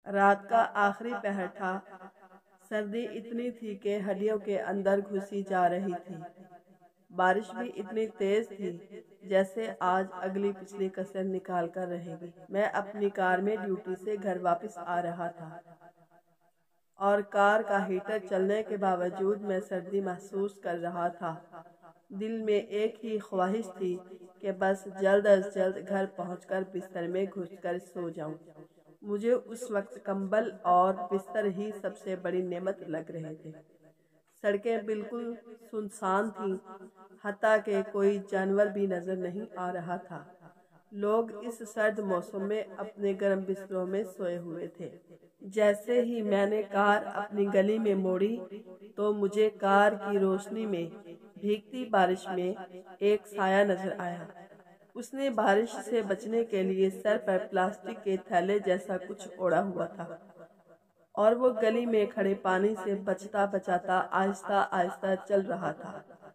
رات کا آخری پہر تھا۔ سردی اتنی تھی کہ ہڈیوں کے اندر گھسی جا رہی تھی۔ بارش بھی اتنی تیز تھی جیسے آج اگلی پچھلی کسر نکال کر رہے گی۔ میں اپنی کار میں ڈیوٹی سے گھر واپس آ رہا تھا اور کار کا ہیٹر چلنے کے باوجود میں سردی محسوس کر رہا تھا۔ دل میں ایک ہی خواہش تھی کہ بس جلد از جلد گھر پہنچ کر بستر میں گھس کر سو جاؤں۔ مجھے اس وقت کمبل اور بستر ہی سب سے بڑی نعمت لگ رہے تھے۔ سڑکیں بالکل سنسان تھیں، حتیٰ کہ کوئی جانور بھی نظر نہیں آ رہا تھا۔ لوگ اس سرد موسم میں اپنے گرم بستروں میں سوئے ہوئے تھے۔ جیسے ہی میں نے کار اپنی گلی میں موڑی تو مجھے کار کی روشنی میں بھیگتی بارش میں ایک سایہ نظر آیا۔ اس نے بارش سے بچنے کے لیے سر پر پلاسٹک کے تھیلے جیسا کچھ اوڑھا ہوا تھا اور وہ گلی میں کھڑے پانی سے بچتا بچاتا آہستہ آہستہ چل رہا تھا۔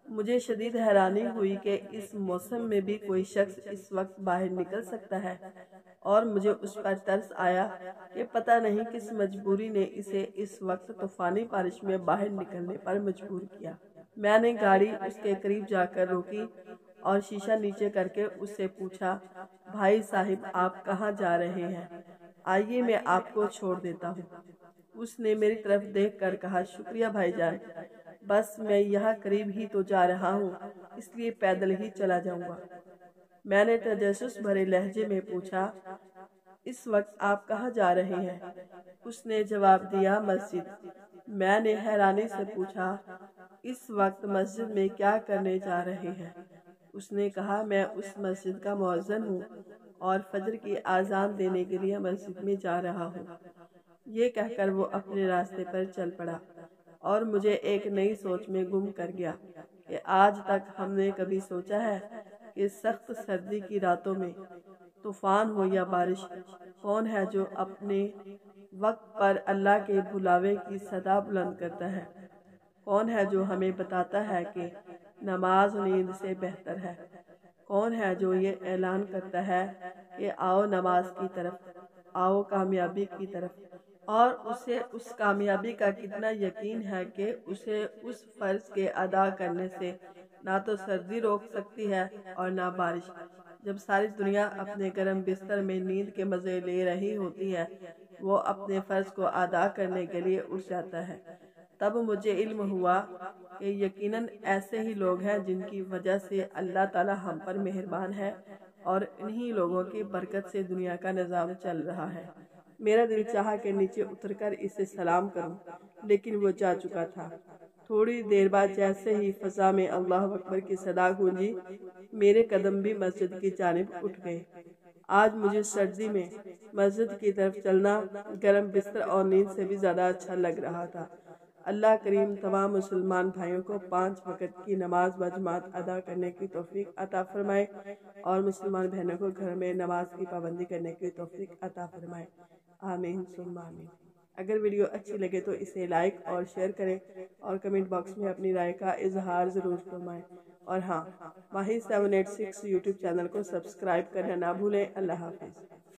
مجھے شدید حیرانی ہوئی کہ اس موسم میں بھی کوئی شخص اس وقت باہر نکل سکتا ہے، اور مجھے اس پر ترس آیا کہ پتہ نہیں کس مجبوری نے اسے اس وقت طوفانی بارش میں باہر نکلنے پر مجبور کیا۔ میں نے گاڑی اس کے قریب جا کر روکی اور شیشہ نیچے کر کے اس سے پوچھا، بھائی صاحب آپ کہاں جا رہے ہیں؟ آئیے میں آپ کو چھوڑ دیتا ہوں۔ اس نے میری طرف دیکھ کر کہا، شکریہ بھائی جان، بس میں یہاں قریب ہی تو جا رہا ہوں، اس لیے پیدل ہی چلا جاؤں گا۔ میں نے تجسس بھرے لہجے میں پوچھا، اس وقت آپ کہاں جا رہے ہیں؟ اس نے جواب دیا، مسجد۔ میں نے حیرانی سے پوچھا، اس وقت مسجد میں کیا کرنے جا رہے ہیں؟ اس نے کہا، میں اس مسجد کا مؤذن ہوں اور فجر کی اذان دینے کے لیے مسجد میں جا رہا ہوں۔ یہ کہہ کر وہ اپنے راستے پر چل پڑا اور مجھے ایک نئی سوچ میں گم کر گیا کہ آج تک ہم نے کبھی سوچا ہے کہ سخت سردی کی راتوں میں، طوفان ہو یا بارش، کون ہے جو اپنے وقت پر اللہ کے بلاوے کی صدا بلند کرتا ہے؟ کون ہے جو ہمیں بتاتا ہے کہ نماز نیند سے بہتر ہے؟ کون ہے جو یہ اعلان کرتا ہے کہ آؤ نماز کی طرف، آؤ کامیابی کی طرف؟ اور اسے اس کامیابی کا کتنا یقین ہے کہ اسے اس فرض کے ادا کرنے سے نہ تو سردی روک سکتی ہے اور نہ بارش۔ جب ساری دنیا اپنے گرم بستر میں نیند کے مزے لے رہی ہوتی ہے، وہ اپنے فرض کو ادا کرنے کے لیے اٹھ جاتا ہے۔ تب مجھے علم ہوا کہ یقیناً ایسے ہی لوگ ہیں جن کی وجہ سے اللہ تعالی ہم پر مہربان ہے، اور انہی لوگوں کی برکت سے دنیا کا نظام چل رہا ہے۔ میرا دل چاہا کہ نیچے اتر کر اسے سلام کروں، لیکن وہ جا چکا تھا۔ تھوڑی دیر بعد جیسے ہی فضا میں اللہ اکبر کی صدا گونجی، میرے قدم بھی مسجد کی جانب اٹھ گئے۔ آج مجھے سردی میں مسجد کی طرف چلنا گرم بستر اور نیند سے بھی زیادہ اچھا لگ رہا تھا۔ اللہ کریم تمام مسلمان بھائیوں کو 5 وقت کی نماز بجماعت ادا کرنے کی توفیق عطا فرمائے، اور مسلمان بہنوں کو گھر میں نماز کی پابندی کرنے کی توفیق عطا فرمائے۔ آمین ثم آمین۔ اگر ویڈیو اچھی لگے تو اسے لائک اور شیئر کریں اور کمنٹ باکس میں اپنی رائے کا اظہار ضرور فرمائیں، اور ہاں، ماہی 786 یوٹیوب چینل کو سبسکرائب کرنا نہ بھولیں۔ اللہ حافظ۔